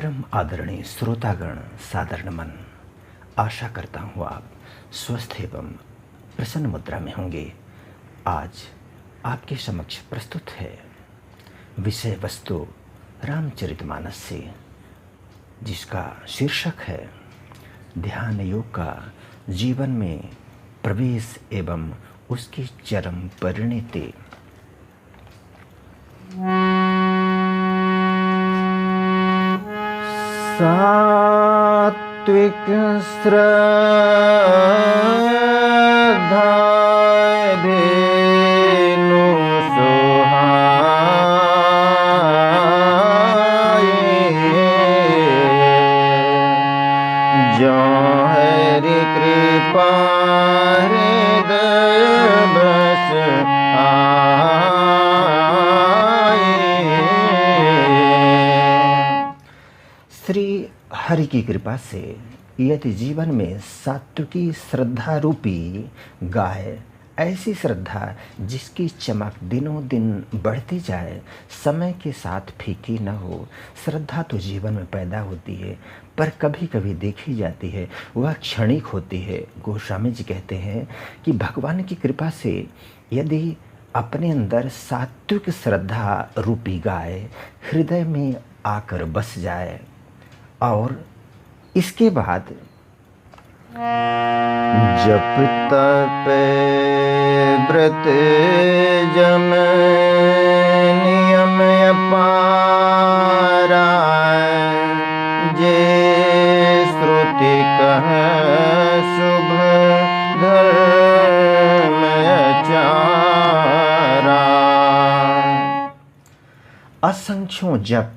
परम आदरणीय श्रोतागण, सादर नमन। आशा करता हूँ आप स्वस्थ एवं प्रसन्न मुद्रा में होंगे। आज आपके समक्ष प्रस्तुत है विषय वस्तु रामचरितमानस से, जिसका शीर्षक है ध्यान योग का जीवन में प्रवेश एवं उसकी चरम परिणति। सात्विक श्रद्धा धेनु सोहाए, जो हरि कृपा हृदय बस श्री हरि की कृपा से यदि जीवन में सात्विकी श्रद्धा रूपी गाय, ऐसी श्रद्धा जिसकी चमक दिनों दिन बढ़ती जाए, समय के साथ फीकी न हो, श्रद्धा तो जीवन में पैदा होती है पर कभी कभी देखी जाती है, वह क्षणिक होती है। गोस्वामी जी कहते हैं कि भगवान की कृपा से यदि अपने अंदर सात्विक श्रद्धा रूपी गाय हृदय में आकर बस जाए और इसके बाद जप तप व्रत जम नियम अपारा, जे श्रुति कह शुभ धर्म आचारा। असंख्यों जप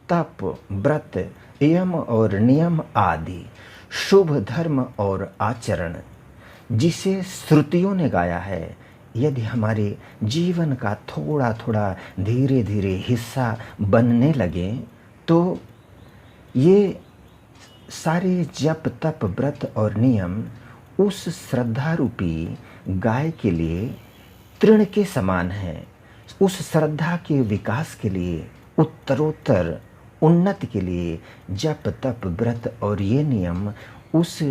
तप व्रत यम और नियम आदि शुभ धर्म और आचरण जिसे श्रुतियों ने गाया है, यदि हमारे जीवन का थोड़ा थोड़ा धीरे धीरे हिस्सा बनने लगे तो ये सारे जप तप व्रत और नियम उस श्रद्धा रूपी गाय के लिए तृण के समान है। उस श्रद्धा के विकास के लिए, उत्तरोत्तर उन्नति के लिए जप तप व्रत और ये नियम उस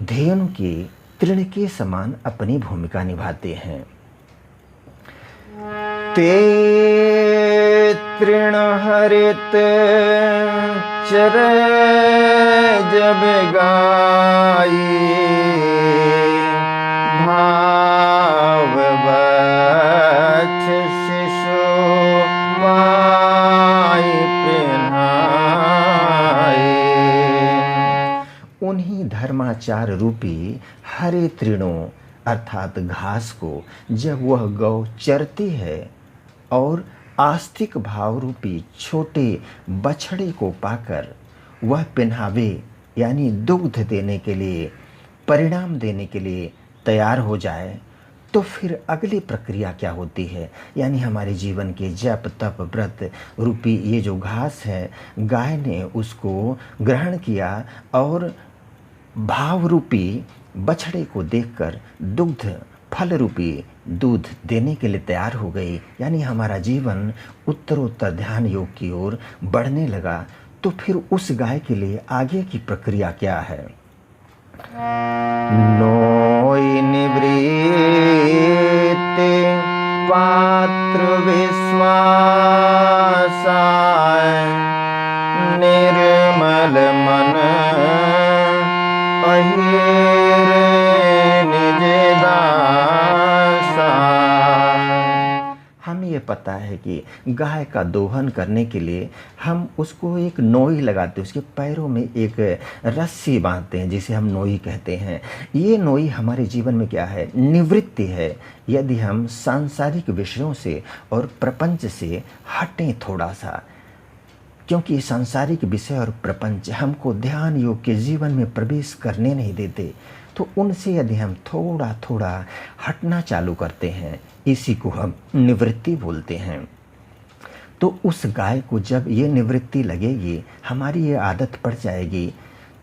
धेनु के तृण के समान अपनी भूमिका निभाते हैं। ते तृण हरित चर जब गाई, भाववच्छ शिशु उन्हीं धर्माचार रूपी हरे तृणों अर्थात घास को जब वह गौ चरती है और आस्तिक भाव रूपी छोटे बछड़े को पाकर वह पिन्हावे यानी दुग्ध देने के लिए, परिणाम देने के लिए तैयार हो जाए, तो फिर अगली प्रक्रिया क्या होती है, यानी हमारे जीवन के जप तप व्रत रूपी ये जो घास है, गाय ने उसको ग्रहण किया और भाव रूपी बछड़े को देखकर दुग्ध फल रूपी दूध देने के लिए तैयार हो गई, यानी हमारा जीवन उत्तरोत्तर ध्यान योग की ओर बढ़ने लगा। तो फिर उस गाय के लिए आगे की प्रक्रिया क्या है? नोई निवृत्ति पात्र विश्वासाय, निर्मल मन अहिर निज दासा। हमें ये पता है कि गाय का दोहन करने के लिए हम उसको एक नोई लगाते हैं, उसके पैरों में एक रस्सी बांधते हैं जिसे हम नोई कहते हैं। ये नोई हमारे जीवन में क्या है? निवृत्ति है। यदि हम सांसारिक विषयों से और प्रपंच से हटें थोड़ा सा, क्योंकि सांसारिक विषय और प्रपंच हमको ध्यान योग के जीवन में प्रवेश करने नहीं देते, तो उनसे यदि हम थोड़ा थोड़ा हटना चालू करते हैं, इसी को हम निवृत्ति बोलते हैं। तो उस गाय को जब ये निवृत्ति लगेगी, हमारी ये आदत पड़ जाएगी,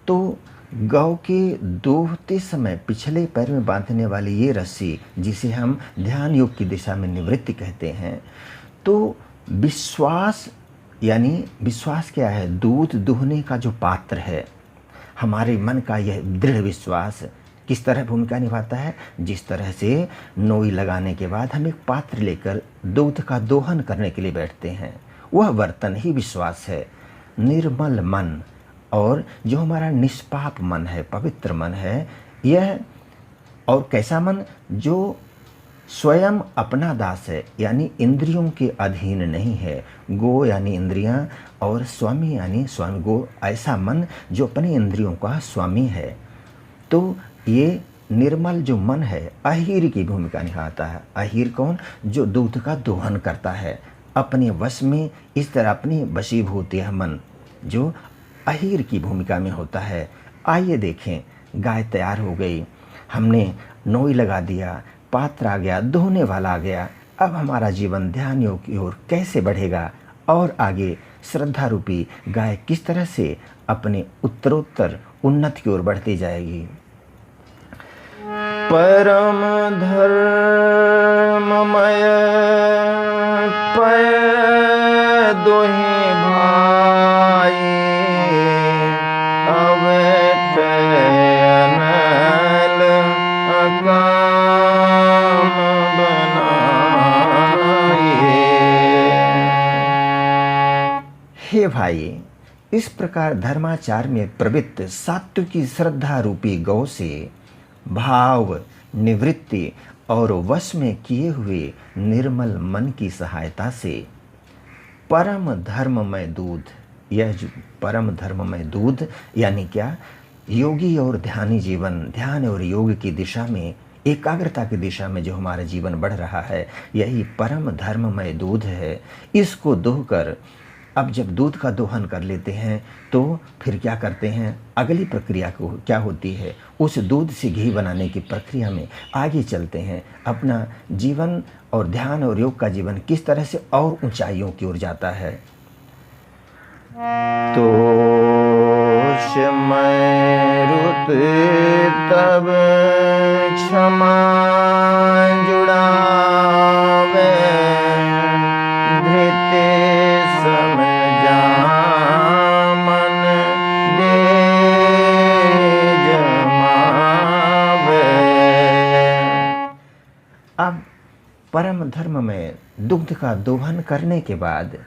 तो गौ के दोहते समय पिछले पैर में बांधने वाली ये रस्सी, जिसे हम ध्यान योग की दिशा में निवृत्ति कहते हैं, तो विश्वास यानी विश्वास क्या है? दूध दुहने का जो पात्र है, हमारे मन का यह दृढ़ विश्वास किस तरह भूमिका निभाता है? जिस तरह से नोई लगाने के बाद हम एक पात्र लेकर दूध का दोहन करने के लिए बैठते हैं, वह बर्तन ही विश्वास है। निर्मल मन और जो हमारा निष्पाप मन है, पवित्र मन है, यह और कैसा मन? जो स्वयं अपना दास है, यानी इंद्रियों के अधीन नहीं है। गो यानी इंद्रियां और स्वामी यानी स्वामी। गो ऐसा मन जो अपनी इंद्रियों का स्वामी है। तो ये निर्मल जो मन है अहीर की भूमिका निभाता है। अहीर कौन? जो दूध का दोहन करता है, अपने वश में इस तरह अपनी वशीभूत यह मन जो अहीर की भूमिका में होता है। आइए देखें, गाय तैयार हो गई, हमने नोई लगा दिया, पात्र आ गया, दोहने वाला आ गया। अब हमारा जीवन ध्यान योग की ओर कैसे बढ़ेगा और आगे श्रद्धा रूपी गाय किस तरह से अपने उत्तरोत्तर उन्नति की ओर बढ़ती जाएगी। परम धर्ममय पय दोहे भाई अवट अनल अकाम बनाए। हे भाई, इस प्रकार धर्माचार में प्रवृत्त सात्विकी श्रद्धा रूपी गौ से भाव निवृत्ति और वश में किए हुए निर्मल मन की सहायता से परम धर्ममय दूध, यह जो परम धर्ममय दूध यानी क्या? योगी और ध्यानी जीवन, ध्यान और योग की दिशा में, एकाग्रता की दिशा में जो हमारा जीवन बढ़ रहा है, यही परम धर्ममय दूध है। इसको दोहकर अब जब दूध का दोहन कर लेते हैं तो फिर क्या करते हैं? अगली प्रक्रिया को क्या होती है? उस दूध से घी बनाने की प्रक्रिया में आगे चलते हैं। अपना जीवन और ध्यान और योग का जीवन किस तरह से और ऊंचाइयों की ओर जाता है। तो रुत तब क्षमा जुड़ावे धृते अब परम धर्म में दुग्ध का दोहन करने के बाद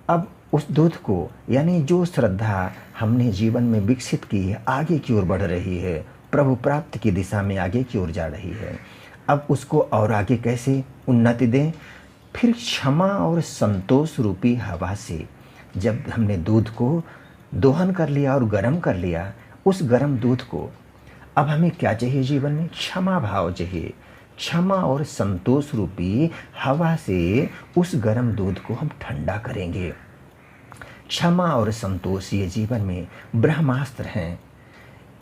अब उस दूध को, यानी जो श्रद्धा हमने जीवन में विकसित की है, आगे की ओर बढ़ रही है, प्रभु प्राप्त की दिशा में आगे की ओर जा रही है। अब उसको और आगे कैसे उन्नति दें? फिर क्षमा और संतोष रूपी हवा से जब हमने दूध को दोहन कर लिया और गर्म कर लिया, उस गर्म दूध को अब हमें क्या चाहिए जीवन में? क्षमा भाव चाहिए। क्षमा और संतोष रूपी हवा से उस गर्म दूध को हम ठंडा करेंगे। क्षमा और संतोष ये जीवन में ब्रह्मास्त्र हैं।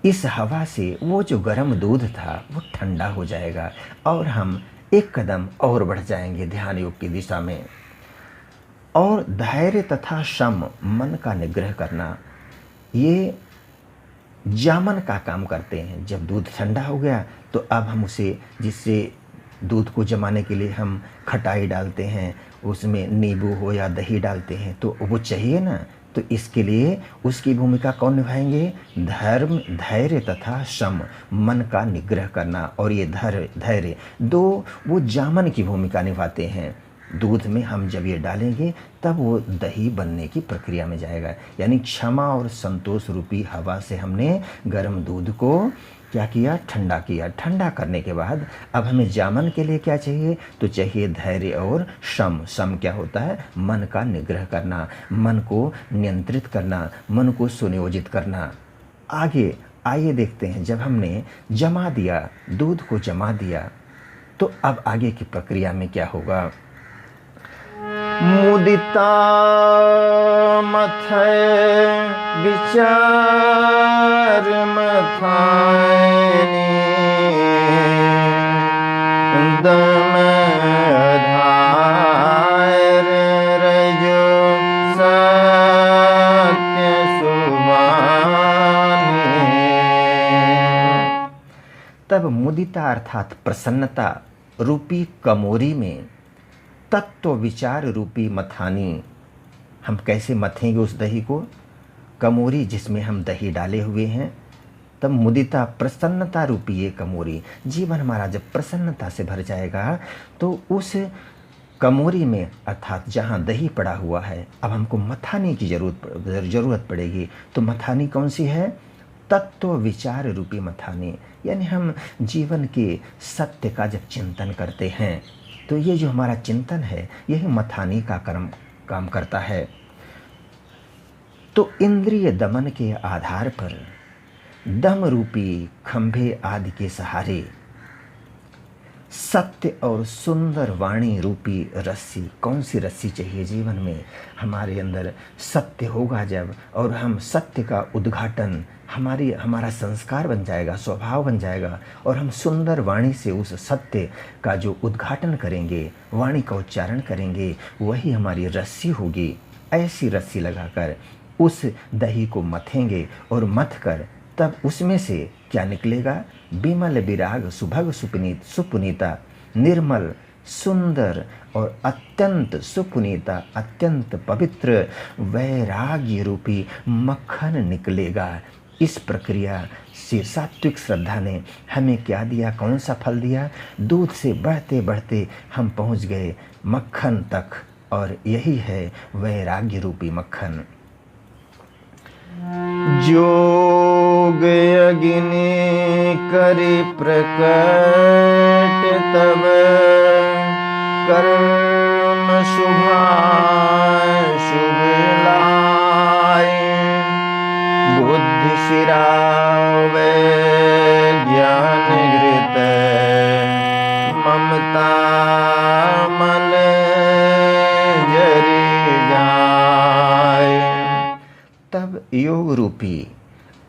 इस हवा से वो जो गर्म दूध था वो ठंडा हो जाएगा और हम एक कदम और बढ़ जाएंगे ध्यान योग की दिशा में। और धैर्य तथा शम, मन का निग्रह करना, ये जामन का काम करते हैं। जब दूध ठंडा हो गया तो अब हम उसे, जिससे दूध को जमाने के लिए हम खटाई डालते हैं, उसमें नींबू हो या दही डालते हैं, तो वो चाहिए ना। तो इसके लिए उसकी भूमिका कौन निभाएंगे? धर्म, धैर्य तथा शम, मन का निग्रह करना। और ये धैर्य दो वो जामन की भूमिका निभाते हैं। दूध में हम जब ये डालेंगे तब वो दही बनने की प्रक्रिया में जाएगा। यानी क्षमा और संतोष रूपी हवा से हमने गर्म दूध को क्या किया? ठंडा किया। ठंडा करने के बाद अब हमें जामन के लिए क्या चाहिए? तो चाहिए धैर्य और शम। शम क्या होता है? मन का निग्रह करना, मन को नियंत्रित करना, मन को सुनियोजित करना। आगे आइए देखते हैं, जब हमने जमा दिया, दूध को जमा दिया, तो अब आगे की प्रक्रिया में क्या होगा? मुदिता मथय विचार मथायनी दम धार रजो सत्य सुबानी। तब मुदिता अर्थात प्रसन्नता रूपी कमोरी में तत्व विचार रूपी मथानी हम कैसे मथेंगे उस दही को? कमोरी जिसमें हम दही डाले हुए हैं, तब मुदिता प्रसन्नता रूपी ये कमोरी, जीवन हमारा जब प्रसन्नता से भर जाएगा तो उस कमोरी में अर्थात जहाँ दही पड़ा हुआ है, अब हमको मथाने की ज़रूरत पड़ेगी। तो मथानी कौन सी है? तत्व विचार रूपी मथानी। यानी हम जीवन के सत्य का जब चिंतन करते हैं तो ये जो हमारा चिंतन है यही मथानी का काम करता है। तो इंद्रिय दमन के आधार पर दम रूपी खंभे आदि के सहारे सत्य और सुंदर वाणी रूपी रस्सी, कौन सी रस्सी चाहिए जीवन में? हमारे अंदर सत्य होगा जब, और हम सत्य का उद्घाटन हमारा संस्कार बन जाएगा, स्वभाव बन जाएगा, और हम सुंदर वाणी से उस सत्य का जो उद्घाटन करेंगे, वाणी का उच्चारण करेंगे, वही हमारी रस्सी होगी। ऐसी रस्सी लगाकर उस दही को मथेंगे और मथ कर तब उसमें से क्या निकलेगा? विमल विराग सुभग सुपुनीता, निर्मल सुंदर और अत्यंत सुपुनीता, अत्यंत पवित्र वैराग्य रूपी मक्खन निकलेगा। इस प्रक्रिया से सात्विक श्रद्धा ने हमें क्या दिया? कौन सा फल दिया? दूध से बढ़ते बढ़ते हम पहुंच गए मक्खन तक, और यही है वैराग्य रूपी मक्खन। जोग अग्नि करि प्रकट तब, कर्म शुभ लाय, बुद्धि सिरावे ज्ञान घृत, ममता मल जरि जाय। तब योग रूपी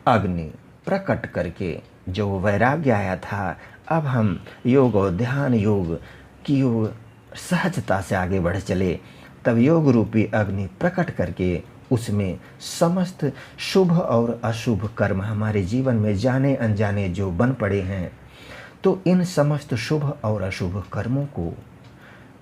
अग्नि प्रकट करके जो वैराग्य आया था, अब हम योग और ध्यान योग की ओर सहजता से आगे बढ़ चले। तब योग रूपी अग्नि प्रकट करके उसमें समस्त शुभ और अशुभ कर्म हमारे जीवन में जाने अनजाने जो बन पड़े हैं, तो इन समस्त शुभ और अशुभ कर्मों को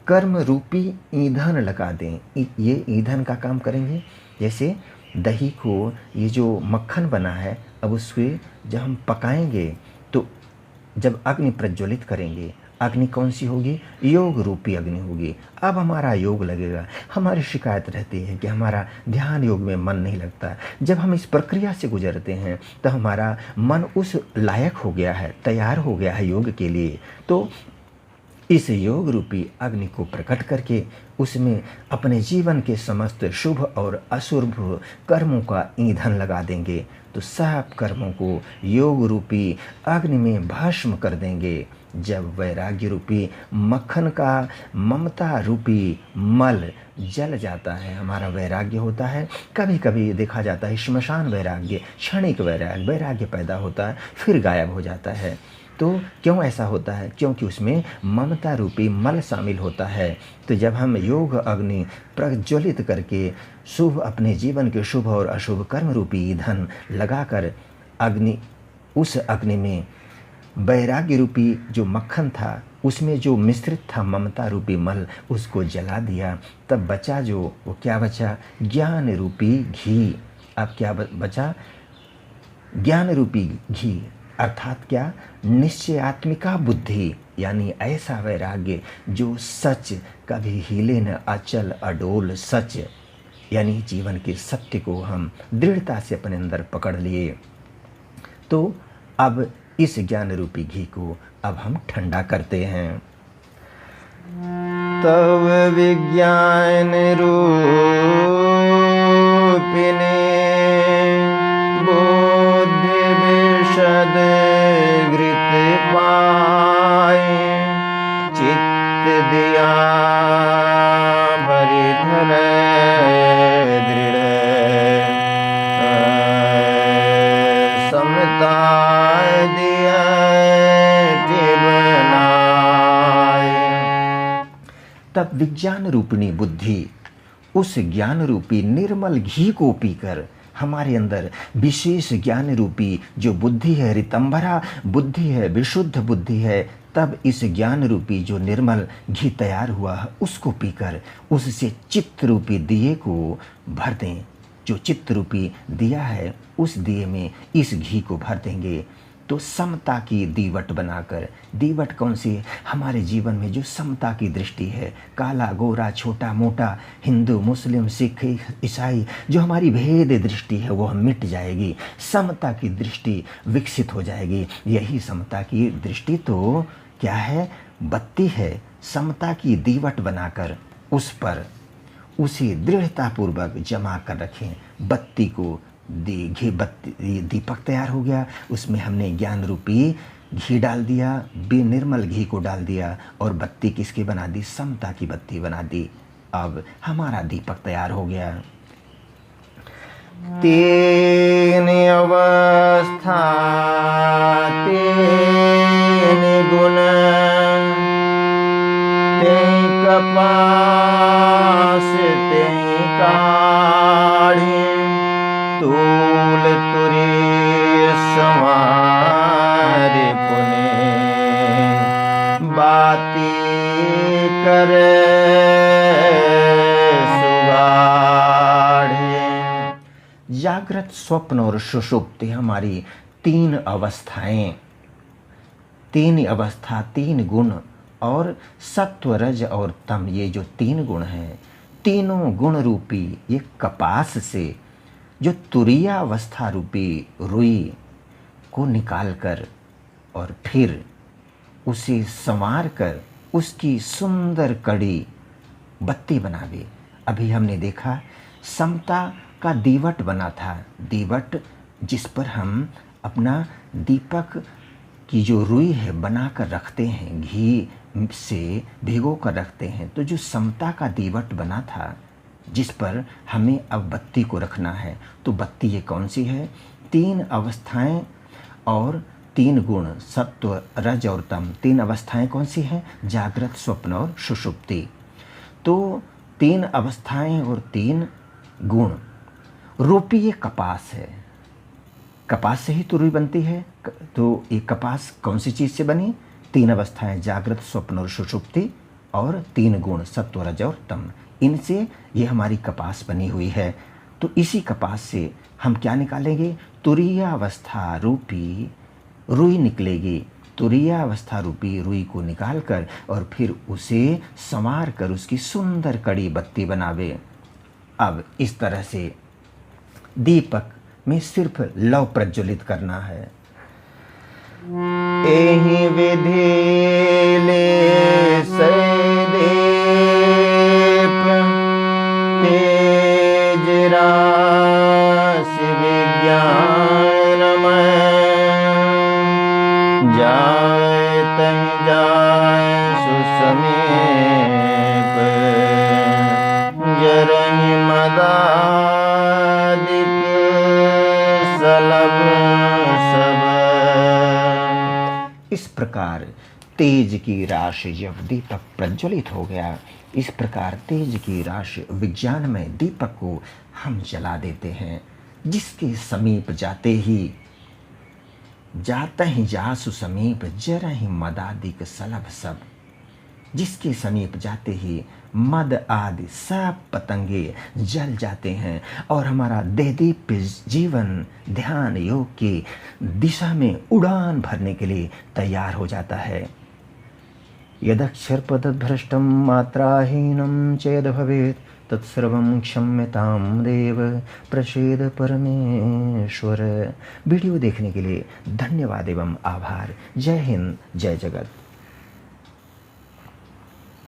कर्म रूपी ईंधन लगा दें। ये ईंधन का काम करेंगे। जैसे दही को, ये जो मक्खन बना है, अब उसके जब हम पकाएंगे तो जब अग्नि प्रज्वलित करेंगे, अग्नि कौन सी होगी? योग रूपी अग्नि होगी। अब हमारा योग लगेगा। हमारी शिकायत रहती है कि हमारा ध्यान योग में मन नहीं लगता। जब हम इस प्रक्रिया से गुजरते हैं तो हमारा मन उस लायक हो गया है, तैयार हो गया है योग के लिए। तो इस योग रूपी अग्नि को प्रकट करके उसमें अपने जीवन के समस्त शुभ और अशुभ कर्मों का ईंधन लगा देंगे, तो सब कर्मों को योग रूपी अग्नि में भस्म कर देंगे। जब वैराग्य रूपी मक्खन का ममता रूपी मल जल जाता है, हमारा वैराग्य होता है। कभी कभी देखा जाता है श्मशान वैराग्य, क्षणिक वैराग्य पैदा होता है, फिर गायब हो जाता है। तो क्यों ऐसा होता है? क्योंकि उसमें ममता रूपी मल शामिल होता है। तो जब हम योग अग्नि प्रज्वलित करके शुभ, अपने जीवन के शुभ और अशुभ कर्म रूपी ईंधन लगाकर उस अग्नि में वैराग्य रूपी जो मक्खन था, उसमें जो मिश्रित था ममता रूपी मल, उसको जला दिया, तब बचा जो, वो क्या बचा? ज्ञान रूपी घी। अब क्या बचा? ज्ञान रूपी घी, अर्थात क्या? निश्चयात्मिका बुद्धि, यानी ऐसा वैराग्य जो सच कभी हिले न, अचल अडोल सच, यानी जीवन के सत्य को हम दृढ़ता से अपने अंदर पकड़ लिए। तो अब इस ज्ञान रूपी घी को अब हम ठंडा करते हैं। तब विज्ञान रूपिणी बुद्धि विशद घृत पाए, चित्त दिया भरि धरे दृढ़, समता दिया बनाए। तब विज्ञान रूपिणी बुद्धि उस ज्ञान रूपी निर्मल घी को पीकर हमारे अंदर विशेष ज्ञान रूपी जो बुद्धि है, रितंभरा बुद्धि है, विशुद्ध बुद्धि है, तब इस ज्ञान रूपी जो निर्मल घी तैयार हुआ है उसको पीकर उससे चित्त रूपी दिए को भर दें। जो चित्त रूपी दिया है उस दिए में इस घी को भर देंगे तो समता की दीवट बनाकर, दीवट कौन सी है? हमारे जीवन में जो समता की दृष्टि है, काला गोरा छोटा मोटा, हिंदू मुस्लिम सिख ईसाई, जो हमारी भेद दृष्टि है वो मिट जाएगी, समता की दृष्टि विकसित हो जाएगी। यही समता की दृष्टि तो क्या है? बत्ती है। समता की दीवट बनाकर उस पर उसे दृढ़तापूर्वक जमा कर रखें। बत्ती को घी बत्ती दीपक तैयार हो गया, उसमें हमने ज्ञान रूपी घी डाल दिया, निर्मल घी को डाल दिया और बत्ती किसकी बना दी? समता की बत्ती बना दी। अब हमारा दीपक तैयार हो गया। तीन अवस्था तीन गुण तें कपास तें काढ़ी तूल तुरी संवार पुने बाती करे सुगाढ़े। जागृत, स्वप्न और सुषुप्ति हमारी तीन अवस्थाएं, तीन अवस्था, तीन गुण और सत्व रज और तम, ये जो तीन गुण हैं, तीनों गुण रूपी ये कपास से जो तुरीय अवस्था रूपी रुई को निकालकर और फिर उसे संवार कर उसकी सुंदर कड़ी बत्ती बनावे। अभी हमने देखा समता का दीवट बना था, दीवट जिस पर हम अपना दीपक की जो रुई है बना कर रखते हैं, घी से भिगो कर रखते हैं। तो जो समता का दीवट बना था जिस पर हमें अब बत्ती को रखना है, तो बत्ती ये कौन सी है? तीन अवस्थाएं और तीन गुण, सत्व रज और तम, तीन अवस्थाएं कौन सी हैं? जागृत, स्वप्न और सुषुप्ति। तो तीन अवस्थाएं और तीन गुण रूपी ये कपास है। कपास से ही तो रुई बनती है। तो ये कपास कौन सी चीज़ से बनी? तीन अवस्थाएं, जागृत, स्वप्न और सुषुप्ति, और तीन गुण, सत्व रज और तम, इनसे ये हमारी कपास बनी हुई है। तो इसी कपास से हम क्या निकालेंगे? तुरीय अवस्था रूपी रुई निकलेगी। तुरीय अवस्था रूपी रुई को निकालकर और फिर उसे संवार कर उसकी सुंदर कड़ी बत्ती बनावे। अब इस तरह से दीपक में सिर्फ लौ प्रज्वलित करना है। एहि विधि ले सैदेप तेज राशि विज्ञानमय जाय तहि जाय सुसमीप जरहि मदादिक सलभ सब। इस प्रकार तेज की राशि जब दीपक प्रज्वलित हो गया, इस प्रकार तेज की राशि विज्ञान में दीपक को हम जला देते हैं। जिसके समीप जाते ही जासु समीप जरहि मदादिक सलभ सब। जिसके समीप जाते ही मद आदि सब पतंगे जल जाते हैं और हमारा देदीप्य जीवन ध्यान योग की दिशा में उड़ान भरने के लिए तैयार हो जाता है। यदक्षर पदभ्रष्टं मात्राहीनं चेद भवेत् तत्सर्वं क्षम्यतां देव प्रसीद परमेश्वर। वीडियो देखने के लिए धन्यवाद एवं आभार। जय हिंद, जय जगत।